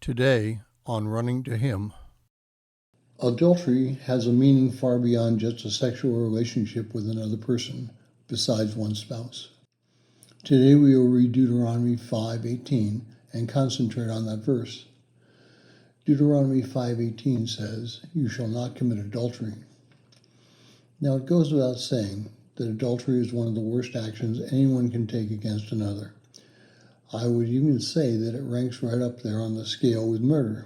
Today on Running to Him. Adultery has a meaning far beyond just a sexual relationship with another person besides one's spouse. Today we will read Deuteronomy 5:18 and concentrate on that verse. Deuteronomy 5:18 says, "You shall not commit adultery." Now it goes without saying that adultery is one of the worst actions anyone can take against another. I would even say that it ranks right up there on the scale with murder.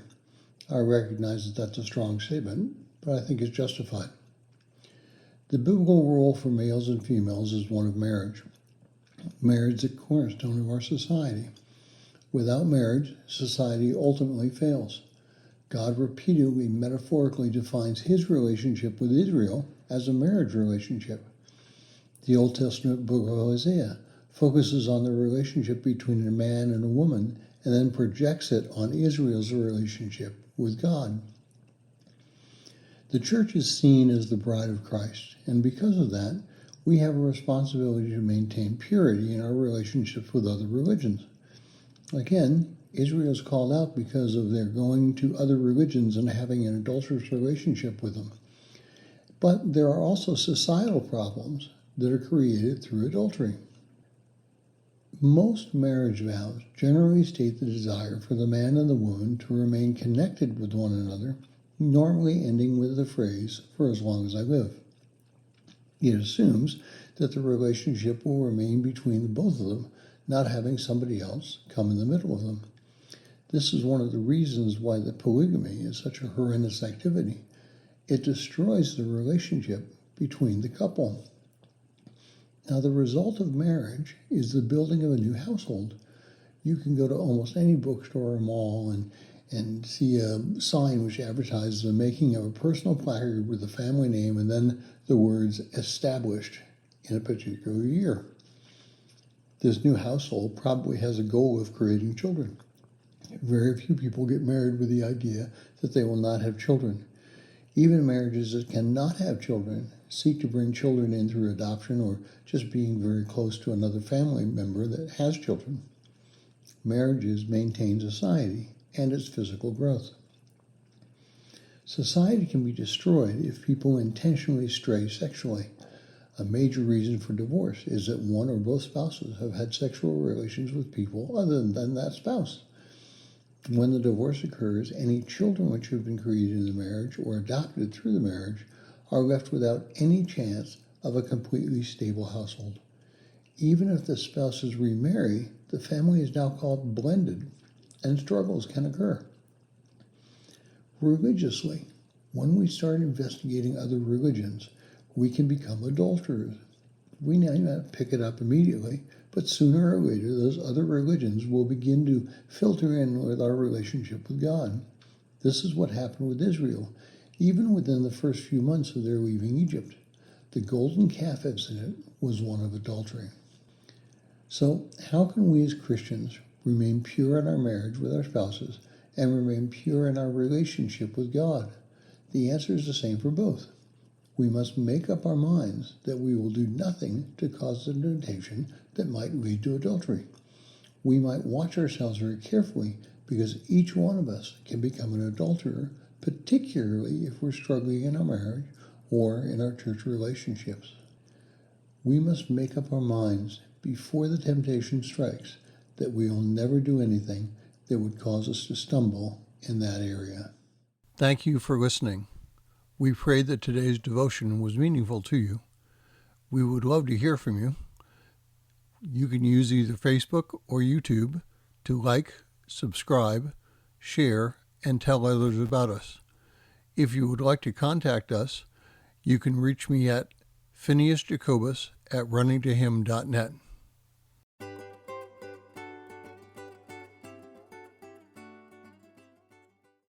I recognize that that's a strong statement, but I think it's justified. The biblical role for males and females is one of marriage. Marriage is the cornerstone of our society. Without marriage, society ultimately fails. God repeatedly, metaphorically defines his relationship with Israel as a marriage relationship. The Old Testament book of Hosea focuses on the relationship between a man and a woman and then projects it on Israel's relationship with God. The church is seen as the bride of Christ, and because of that, we have a responsibility to maintain purity in our relationships with other religions. Again, Israel is called out because of their going to other religions and having an adulterous relationship with them. But there are also societal problems that are created through adultery. Most marriage vows generally state the desire for the man and the woman to remain connected with one another, normally ending with the phrase, "for as long as I live." It assumes that the relationship will remain between the both of them, not having somebody else come in the middle of them. This is one of the reasons why the polygamy is such a horrendous activity. It destroys the relationship between the couple. Now, the result of marriage is the building of a new household. You can go to almost any bookstore or mall and see a sign which advertises the making of a personal placard with the family name and then the words "established" in a particular year. This new household probably has a goal of creating children. Very few people get married with the idea that they will not have children. Even marriages that cannot have children seek to bring children in through adoption or just being very close to another family member that has children. Marriages maintain society and its physical growth. Society can be destroyed if people intentionally stray sexually. A major reason for divorce is that one or both spouses have had sexual relations with people other than that spouse. When the divorce occurs, any children which have been created in the marriage or adopted through the marriage are left without any chance of a completely stable household. Even if the spouses remarry, the family is now called blended, and struggles can occur. Religiously, when we start investigating other religions, we can become adulterers. We may not pick it up immediately, but sooner or later those other religions will begin to filter in with our relationship with God. This is what happened with Israel, even within the first few months of their leaving Egypt. The golden calf incident was one of adultery. So how can we as Christians remain pure in our marriage with our spouses and remain pure in our relationship with God? The answer is the same for both. We must make up our minds that we will do nothing to cause the temptation that might lead to adultery. We might watch ourselves very carefully because each one of us can become an adulterer, particularly if we're struggling in our marriage or in our church relationships. We must make up our minds before the temptation strikes that we will never do anything that would cause us to stumble in that area. Thank you for listening. We pray that today's devotion was meaningful to you. We would love to hear from you. You can use either Facebook or YouTube to like, subscribe, share, and tell others about us. If you would like to contact us, you can reach me at phineasjacobus@runningtohim.net.